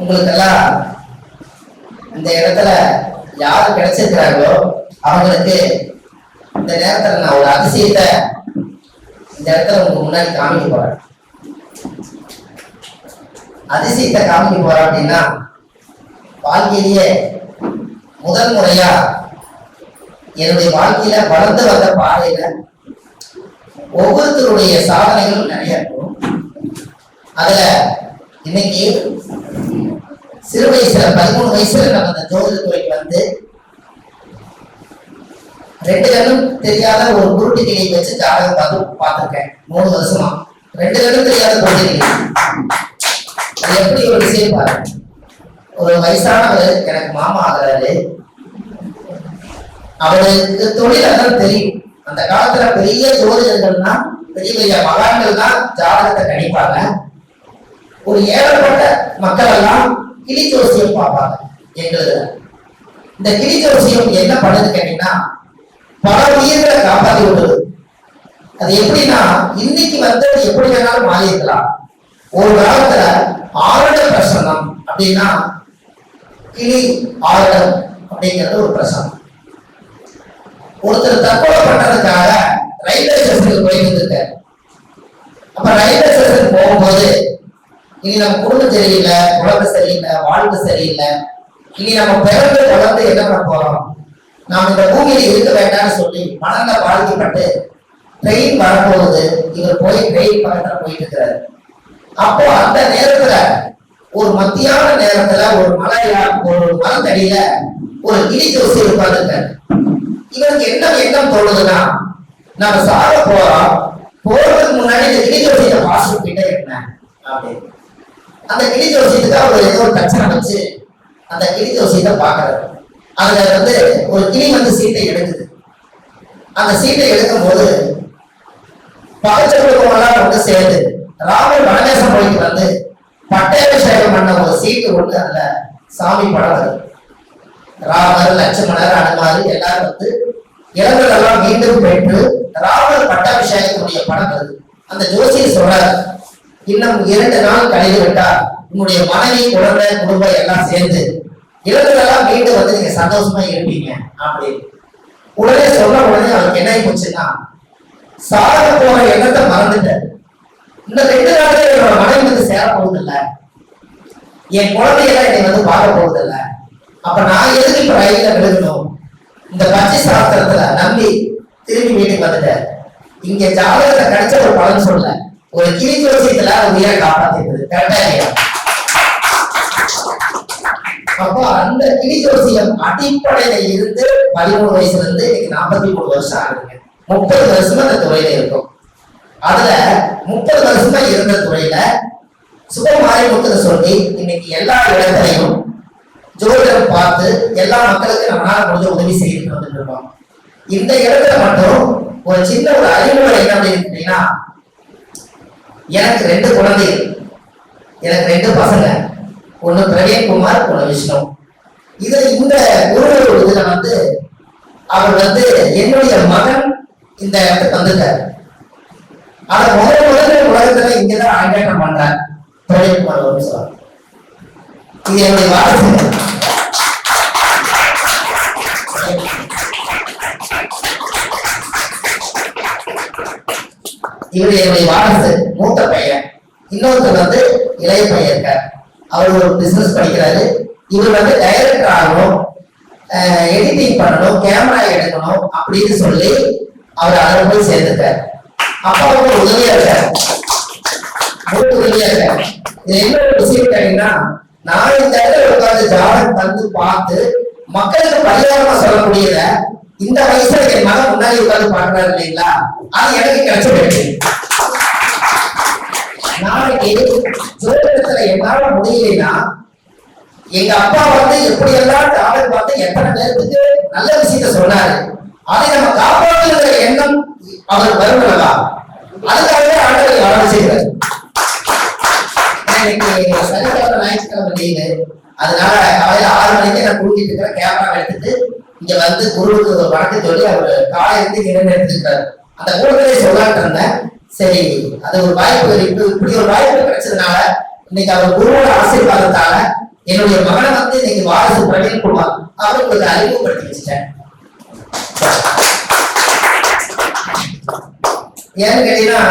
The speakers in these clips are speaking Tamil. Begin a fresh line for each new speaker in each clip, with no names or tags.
உங்களுக்கெல்லாம் இந்த இடத்துல யாரு கிடைச்சிருக்கிறாங்களோ அவங்களுக்கு இந்த நேரத்துல நான் ஒரு அதிசயத்தை இந்த இடத்துல உங்களுக்கு முன்னாடி காமிக்க போறேன். அதிசயத்தை காமிக்க போறேன் அப்படின்னா, வாழ்க்கையிலேயே முதல் முறையா என்னுடைய வாழ்க்கையில வளர்ந்து வந்த பாதையில ஒவ்வொருத்தருடைய சாதனைகளும் நிறைய இருக்கும். அதுல இன்னைக்கு சிறு வயசுல 13 வயசுல நம்ம அந்த ஜோதிட துறைக்கு வந்து 2 கண்ணும் தெரியாத ஒரு குருட்டு கிளியை வச்சு ஜாதகம் பார்த்துருக்கேன் 3 வருஷமா. 2 கண்ணும் தெரியாத குருட்டு கிளி. அது எப்படி ஒரு விஷயம் பாருங்க. ஒரு வயசானவர் எனக்கு மாமா ஆகிறாரு. அவருக்கு தொழில் தெரியும். அந்த காலத்துல பெரிய ஜோதிடர்கள்னா பெரிய பெரிய மகான்கள் தான் ஜாதகத்தை கணிப்பாங்க. ஒரு ஏழப்பட்ட மக்கள் எல்லாம் கிளி ஜோசியம் பார்ப்பாங்க. எங்களுக்கு இந்த கிளி ஜோசியம் என்ன பண்ணுது கேட்டீங்கன்னா, பல உயிர்களை காப்பாற்றி விடுது. அது எப்படின்னா, இன்னைக்கு வந்து எப்படி வேணாலும் மாறி இருக்கலாம். ஒரு காலத்துல ஆருட பிரசன்னம் அப்படின்னா கிளி ஆருடம் அப்படிங்கிறது ஒரு பிரசனம். ஒருத்தர் தற்கொலை பண்றதுக்காக ரயில்வே ஸ்டேஷனுக்கு போயிட்டு இருக்காரு. அப்ப ரயில்வே ஸ்டேஷன் போகும்போது, இனி நம்ம குடும்பம் சரியில்லை, உடம்பு சரியில்லை, வாழ்க்கை சரியில்லை, இனி நம்ம பிறந்து வளர்ந்து என்ன பண்ண போறோம், நாம் இந்த பூமியில இருக்க வேண்டாம்னு சொல்லி மனங்க பாதிக்கப்பட்டு ட்ரெயின் வரப்போகுது. இவர் போய் ட்ரெயின் பக்கத்துல போயிட்டு இருக்கிறாரு. அப்போ அந்த நேரத்துல ஒரு மத்தியான நேரத்துல ஒரு மரத்தடியில ஒரு கிளி ஜோசி உட்கார்ந்துருக்காரு. இவருக்கு என்ன எண்ணம் தோணுதுன்னா, நம்ம சாக போறோம், போறதுக்கு முன்னாடி இந்த கிளி ஜோசியத்தை பாஸ்டர் கிட்ட என்ன அப்படின்னு அந்த கிளி ஜோசியத்துக்கு அவர் ஏதோ ஒரு பிரச்சனை வச்சு அந்த கிளி ஜோசியத்தை பாக்குறாரு. அதுல வந்து ஒரு கிளி வந்து சீட்டை எடுக்குது. அந்த சீட்டை எடுக்கும் போது பகச்ச குடும்பமெல்லாம் வந்து சேர்ந்து ராமர் வனதேசம் போயிட்டு வந்து பட்டாபிஷேகம் பண்ண ஒரு சீட்டு ஒன்று அதுல சாமி படம் வருது. ராமர், லட்சுமணர், அனுமார் எல்லாரும் வந்து இளங்கலெல்லாம் மீண்டும் பெற்று ராமர் பட்டாபிஷேகத்துடைய படம் வருது. அந்த ஜோசியர் சொல்றாரு, இன்னும் 2 நாள் கழிந்து விட்டால் உங்களுடைய மனைவி, குழந்தை, குடும்பம் எல்லாம் சேர்ந்து இளங்கலெல்லாம் மீண்டும் வந்து நீங்க சந்தோஷமா இருப்பீங்க அப்படின்னு. உடனே சொன்ன உடனே அவருக்கு என்ன போச்சுன்னா, சாக போற எண்ணத்தை மறந்துட்டார். இந்த 2 நாட்கள் என்னோட மனைவி வந்து சேர போகுது இல்ல, என் குழந்தையெல்லாம் என்னை வந்து பார்க்க போகுது இல்ல, அப்ப நான் எதுக்கு இப்ப ரயில்ல விழுகணும்? இந்த பச்சை சாஸ்திரத்துல நம்பி திரும்பி வீட்டுக்கு வந்துட்டார். இங்க ஜாதகத்தை கிடைச்ச ஒரு பலன் சொல்ல, ஒரு கிளி ஜோசியத்துல உயிரை காப்பாத்திருக்குது. கரெக்டா இல்லையா? அப்போ அந்த கிளி ஜோசியம் அடிப்படையில இருந்து 13 வயசுல இருந்து இன்னைக்கு 43 வருஷம் ஆகுதுங்க. 30 வருஷமா அந்த துறையில இருக்கும். அதுல 30 வருஷமா இருந்த துறையில சுபமாரிமுத்து சொல்லி இன்னைக்கு எல்லா இடத்துலையும் ஜோதிடம் பார்த்து எல்லா மக்களுக்கும் நம்மளால முடிஞ்ச உதவி செய்துட்டு வந்துட்டு இருக்கோம். இந்த இடத்துல மட்டும் ஒரு சின்ன ஒரு அறிமுறை என்ன அப்படின்னா, எனக்கு 2 குழந்தைகள், எனக்கு 2 பசங்க, ஒண்ணு பிரவீன்குமார், ஒண்ணு விஷ்ணு. இந்த குரு இதுல வந்து அவர் வந்து என்னுடைய மகன் இந்த இடத்துக்கு வந்துட்டார். ஆனா முதல்ல உலகத்துல இங்கதான் அரங்கேற்றம் பண்றார் பிரவீன்குமார் ஒரு சார். இது என்னுடைய வாரசு. இவரு என்னுடைய வாரசு, மூத்த பையன். இன்னொருத்தர் வந்து இளைய பையன் இருக்கார். அவர் ஒரு பிசினஸ் படிக்கிறாரு. இவர் வந்து டைரக்டர் ஆகணும், எடிட்டிங் பண்ணணும், கேமரா எடுக்கணும் அப்படின்னு சொல்லி அவர் அதில் போய் சேர்ந்துட்டார். அப்பாவுக்கு உதவியா இருக்காரு, உதவியா இருக்காரு. இது என்ன ஒரு விஷயம் கேட்டீங்கன்னா, நான் இந்த இடத்துல உட்கார்ந்து ஜாதகம் தந்து பார்த்து மக்களுக்கு பரிகாரமா சொல்லக்கூடியத இந்த வயசுல என் மகன் முன்னாடி உட்கார்ந்து பாக்குறாரு இல்லைங்களா, அது எனக்கு கிடைச்ச வெற்றி. நாளைக்கு ஜோதிடத்துல என்னால முடியலைன்னா, எங்க அப்பா வந்து எப்படி எல்லாம் ஜாதகம் பார்த்து எத்தனை பேருக்கு நல்ல விஷயத்த சொன்னாரு, அதை நம்ம காப்பாற்றுகிற எண்ணம் அவர் வருவதா, அதுக்காகவே ஆண்டுகளை வளர செய்கிறார். சனிக்கிழமை ஞாயிற்றுக்கிழமை லீவு, அதனால காலையில 6 மணிக்கு நான் குளிக்கிட்டு இருக்கிற கேமரா எடுத்துட்டு இங்க வந்து குருவுக்கு வணக்கம் சொல்லி அவர் காலையிலிருந்து இங்க எடுத்துருக்காரு. அந்த கூட்டத்திலே சொல்லாட்டு இருந்தேன். சரி, அது ஒரு வாய்ப்பு, இப்படி ஒரு வாய்ப்பு கிடைச்சதுனால இன்னைக்கு அவர் குருவோட ஆசீர்வாதத்தால என்னுடைய மகனை வந்து இன்னைக்கு வாரிசு பிரவீன்குமார் அவர்களுக்கு அறிமுகப்படுத்தி வச்சுட்டேன். ஏன்னு கேட்டீங்கன்னா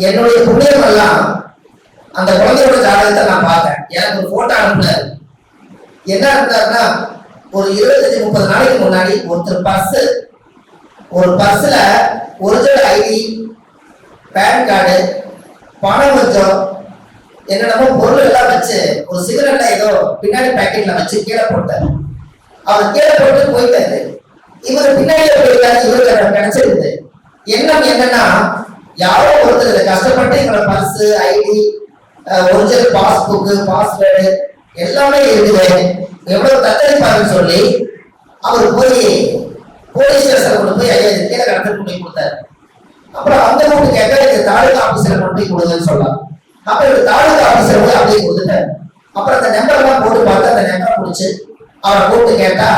என்னுடைய புண்ணியம் எல்லாம் அந்த குழந்தையோட ஜாதகத்தை நான் பார்த்தேன். எனக்கு ஒரு போட்டோ அனுப்புனாரு. என்ன அனுப்புனாருன்னா, ஒரு 25-30 நாளைக்கு முன்னாடி ஒருத்தர் ஒரு பர்ஸ்ல ஒரிஜினல் ஐடி, பேன் கார்டு, பணம் கொஞ்சம் என்னென்னமோ பொருள் எல்லாம் வச்சு ஒரு சிகரெட்ல ஏதோ பின்னாடி பாக்கெட்ல வச்சு கீழே போட்டாரு. அவர் கீழே போட்டு போயிட்டாரு. இவர் பின்னாடியே போயிட்டாரு. இவருக்கு கிடைச்சிருக்குது. எண்ணம் என்னன்னா, யாரோ ஒருத்தர் கஷ்டப்பட்டு இவரோட purse, ID, original passbook, password எல்லாமே இருக்குது, எவ்வளவு தத்தளிப்பாருன்னு சொல்லி அவர் போய் போலீஸ் ஸ்டேஷன் கொண்டு போய் ஐயா கீழே கடத்திட்டு கொண்டு போய் கொடுத்தாரு. அப்புறம் அந்த கூட்டு கேட்க எனக்கு தாலுகா ஆபீசர் கொண்டு போய் கொடுங்கன்னு சொல்லலாம். அப்ப இவர் தாலுகா ஆபீசர் போய் அப்படியே கொடுத்துட்டாரு. அப்புறம் அந்த நம்பர் எல்லாம் போட்டு பார்த்து அந்த நம்பரை முடிச்சு அவரை கூப்பிட்டு கேட்டா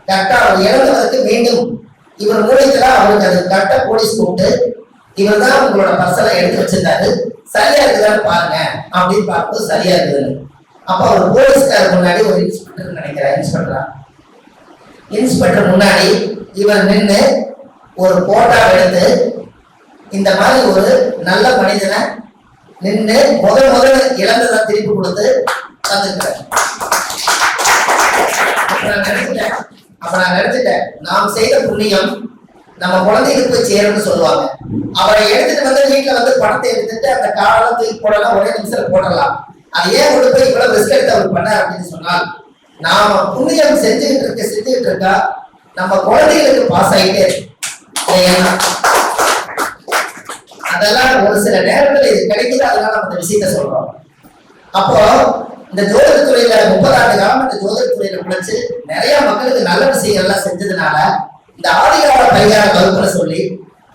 கரெக்டா அவர் இறந்தவருக்கு மீண்டும் இவர் மூலியத்துல அவருக்கு அது கரெக்டா போலீஸ் கூப்பிட்டு இவர் தான் உங்களோட பர்சலை எடுத்து வச்சிருந்தாரு, சரியா இருக்குதான்னு பாருங்க அப்படின்னு பார்க்கும்போது சரியா இருக்குது. அப்ப அவர் போலீஸ்காரருக்கு முன்னாடி ஒரு இன்ஸ்பெக்டர் நினைக்கிறார். இன்ஸ்பெக்டர் முன்னாடி இவர் நின்று ஒரு போட்டோ எடுத்து இந்த மாதிரி ஒரு நல்ல மனிதனை நின்று முதல் இழந்ததை திருப்பி கொடுத்து தந்துருக்கிறார். அப்ப நான் நினைச்சிட்டேன், நாம் செய்த புண்ணியம் நம்ம குழந்தைகளுக்கு போய் சேரும்னு சொல்லுவாங்க. அவரை எடுத்துட்டு வந்து வீட்டுல வந்து பணத்தை எடுத்துட்டு அந்த காலம் தூக்கி போடலாம், ஒரே நிமிஷத்துல போடலாம். அது ஏன் கொண்டு போய் இவ்வளவு ரிஸ்க் எடுத்து அவர் பண்ண அப்படின்னு சொன்னால், நாம புண்ணியம் செஞ்சுக்கிட்டு இருக்கா நம்ம குழந்தைகளுக்கு பாஸ் ஆகிட்டே அதெல்லாம் ஒரு சில நேரத்தில் இது கிடைக்குது. அதனால நம்ம இந்த விஷயத்த சொல்றோம். அப்போ இந்த ஜோதிடத்துறையில 30 ஆண்டு காலம் இந்த ஜோதிடத்துறையில உழைச்சு நிறைய மக்களுக்கு நல்ல விஷயங்கள்லாம் செஞ்சதுனால இந்த ஆதிகால பரிகார வகுப்புல சொல்லி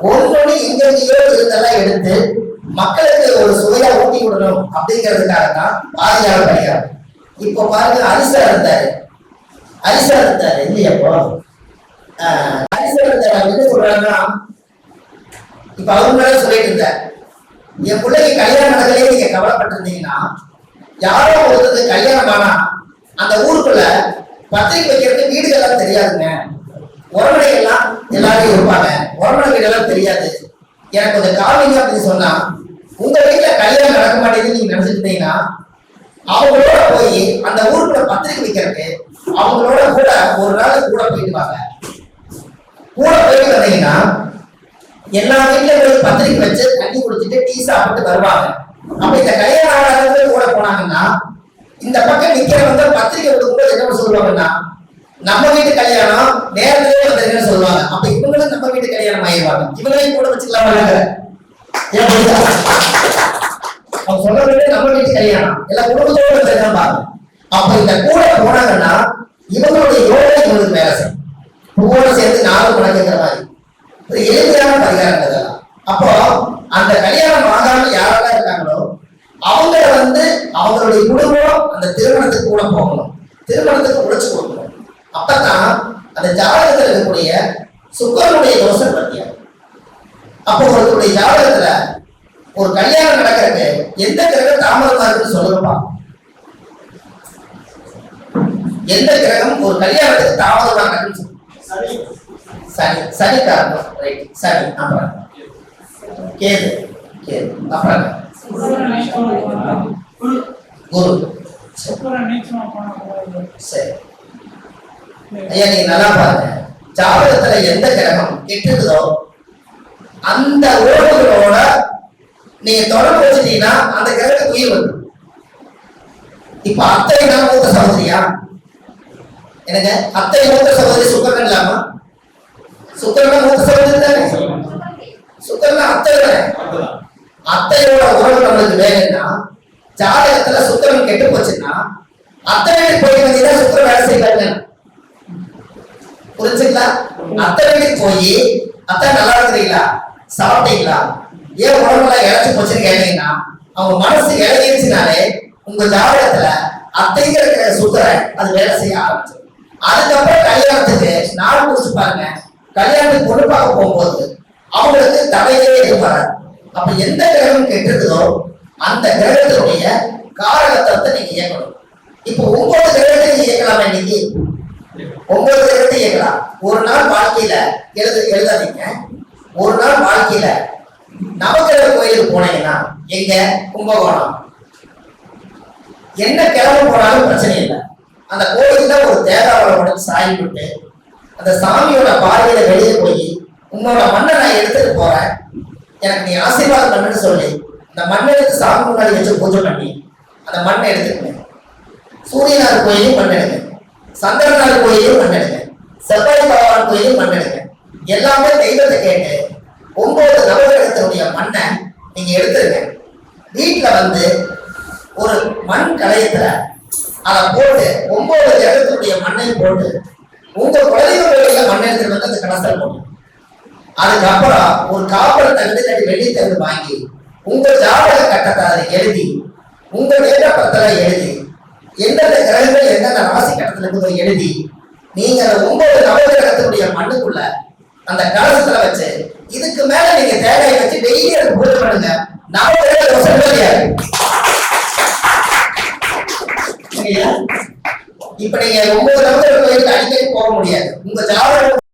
ஒவ்வொரு எங்கெங்கயோ இருந்தெல்லாம் எடுத்து மக்களுக்கு ஒரு சுவையா ஊட்டி விடணும் அப்படிங்கிறதுக்காக தான் ஆதிகால பரிகாரம். இப்போ பாருங்க, அரிசா இருந்தாரு இல்லையப்போ அரிசா இருந்தாரு. என்ன சொல்றாங்கன்னா, இப்ப அவங்க மேல சொல்லிட்டு இருந்தார், என் பிள்ளைக்கு கல்யாணம் நடக்கலையே நீங்க கவலைப்பட்டிருந்தீங்கன்னா, யாரோ ஒருத்தருக்கு கல்யாணம் ஆனா அந்த ஊருக்குள்ள பத்திரிக்கை வைக்கிறதுக்கு வீடுகள்லாம் தெரியாதுங்க, உறவினை எல்லாம் எல்லாரும் இருப்பாங்க, உறவினை வீடெல்லாம் தெரியாது, எனக்கு கொஞ்சம் காமிங்க அப்படின்னு சொன்னா, உங்க வீட்டுல கல்யாணம் நடக்க மாட்டேங்குதுன்னு நீங்க நினைச்சிருந்தீங்கன்னா அவங்களோட போய் அந்த ஊருக்குள்ள பத்திரிக்கை வைக்கிறதுக்கு அவங்களோட கூட ஒரு நாள் கூட போயிட்டு வாங்க. கூட போயிட்டு வந்தீங்கன்னா எல்லா வீட்லயும் போய் பத்திரிக்கை வச்சு தண்ணி குடிச்சிட்டு டீ சாப்பிட்டு வருவாங்க. அப்ப இந்த கல்யாண ஆளாளர்கள் கூட போனாங்கன்னா இந்த பக்கம் நிக்கிறவங்க பத்திரிக்கை கொடுக்கும்போது என்ன சொல்லுவாங்கன்னா, நம்ம வீட்டு கல்யாணம் நேரத்திலே வந்திருக்குன்னு சொல்லுவாங்க. அப்ப இவங்களும் நம்ம வீட்டு கல்யாணம் ஆயிடுவாங்க. இவங்களையும் கூட வச்சுக்கலாம். அவங்க சொல்றது நம்ம வீட்டு கல்யாணம் எல்லாம் குடும்பத்தோடு பாருங்க. அப்ப இந்த கூட போனாங்கன்னா இவங்களுடைய யோகா இவங்களுக்கு வேலை செய்யும். பூவோட சேர்த்து 4 மடங்குங்கிற மாதிரி ஒரு எளிமையான பரிகாரம் இதெல்லாம். அப்போ அந்த கல்யாணம் ஆகாம யாரெல்லாம் இருக்காங்களோ அவங்கள வந்து அவங்களுடைய குடும்பம் அந்த திருமணத்துக்கு கூட போகணும், திருமணத்துக்கு உழைச்சு கொடுக்கணும். அப்பதான் அந்த ஜாதகத்தில் இருக்கக்கூடிய சுக்கரனுடைய தோஷம் பற்றியும். அப்போ ஒருத்தருடைய ஜாதகத்துல ஒரு கல்யாணம் நடக்கிறதுக்கு எந்த கிரகம் தாமதமா இருக்குன்னு சொல்லுங்கப்பா. எந்த கிரகம் ஒரு கல்யாணத்துக்கு தாமதமா நடக்குன்னு சனி காரணம். ரைட், சனி. அப்புறம் கேது அப்புறம் குரு. சரி ஐயா, நீங்க நல்லா பாருங்க, ஜாதகத்துல எந்த கிரகம் கெட்டுதோ அந்த உறவுகளோட நீங்க தொடர்பு வச்சுட்டீங்கன்னா அந்த கிரகத்துக்கு உயிர் வந்து. இப்ப அத்தை நான் மூத்த சகோதரியா? எனக்கு அத்தை மூத்த சகோதரி சுக்கரன் இல்லாம? சுக்கரன் மூத்த சகோதரி தானே? சுக்கரன் அத்தை தானே? அத்தையோட உறவு நம்மளுக்கு வேலைன்னா ஜாதகத்துல சுக்கரன் கெட்டு போச்சுன்னா அத்தை வீட்டுக்கு போய் வந்தீங்கன்னா சுக்கரன் வேலை செய்வாங்க. புரிஞ்சுங்களா? அத்தை வீட்டுக்கு போய் அத்தை நல்லா இருக்கிறீங்களா, சாப்பிட்டீங்களா, ஏன் உடம்புல இழைச்சு போச்சுன்னு கேட்டீங்கன்னா அவங்க மனசு இழகிருச்சுனாலே உங்க ஜாதகத்துல அத்தைங்கிற சுக்கரன் அது வேலை செய்ய ஆரம்பிச்சிடும். அதுக்கப்புறம் கல்யாணத்துக்கு நாள் முடிச்சு பாருங்க, கல்யாணத்துக்கு பொண்ணு பார்க்க போகும்போது அவங்களுக்கு தடையே இருப்பாரு. அப்ப எந்த கிரகம் கெட்டுதோ அந்த கிரகத்தினுடைய காரகத்தை நீங்க இயக்கணும். இப்போ 9 கிரகத்தை இயக்கலாம். இன்னைக்கு 9 கிரகத்தை இயக்கலாம். ஒரு நாள் வாழ்க்கையில எழுதாதீங்க. ஒரு நாள் வாழ்க்கையில நவகிரக கோயிலுக்கு போனீங்கன்னா எங்க கும்பகோணம் என்ன கிளம்ப போனாலும் பிரச்சனை இல்லை. அந்த கோயில்ல ஒரு தேங்காய் உடச்சு சாய் விட்டு அந்த சாமியோட பார்வையில வெளியே போய் உன்னோட மண்ணை நான் எடுத்துட்டு போறேன், எனக்கு நீ ஆசீர்வாதம் பண்ணுன்னு சொல்லி அந்த மண்ணை எடுத்து சாமி முன்னாடி வச்சு பூஜை பண்ணி அந்த மண்ணை எடுத்துக்கங்க. சூரியனார் கோயிலையும் மண் எடுங்க, சந்திரனார் கோயிலையும் மண் எடுங்க, செவ்வாய் பகவான் கோயிலையும் மண் எடுங்க. எல்லாமே தெய்வத்தை கேட்டு 9 நவகிரகத்தினுடைய மண்ணை நீங்க எடுத்துருங்க. வீட்டுல வந்து ஒரு மண் கலையத்துல அதை போட்டு 9 கிரகத்தினுடைய மண்ணை போட்டு உங்க குலதெய்வ கோயில மண் எடுத்துட்டு வந்து அந்த கலசல் போட்டு அதுக்கப்புறம் ஒரு காப்பரை தகுதி கட்டி வெள்ளி தகுதி வாங்கி உங்க ஜாதக கட்டத்தை அதை எழுதி உங்க நேரப்படத்துல எழுதி எந்தெந்த கிரகங்கள் எந்தெந்த ராசி கட்டத்துல இருக்குதோ எழுதி நீங்க அந்த 9 நவகிரகத்தினுடைய மண்ணுக்குள்ள அந்த கலசத்துல வச்சு இதுக்கு மேல நீங்க தேவையை வச்சு டெய்லி அதை பூஜை பண்ணுங்க. நவகிரக சொல்லியாது. இப்ப நீங்க 9 நவகிரக கோயிலுக்கு அடிக்கடி போக முடியாது. உங்க ஜாதகம்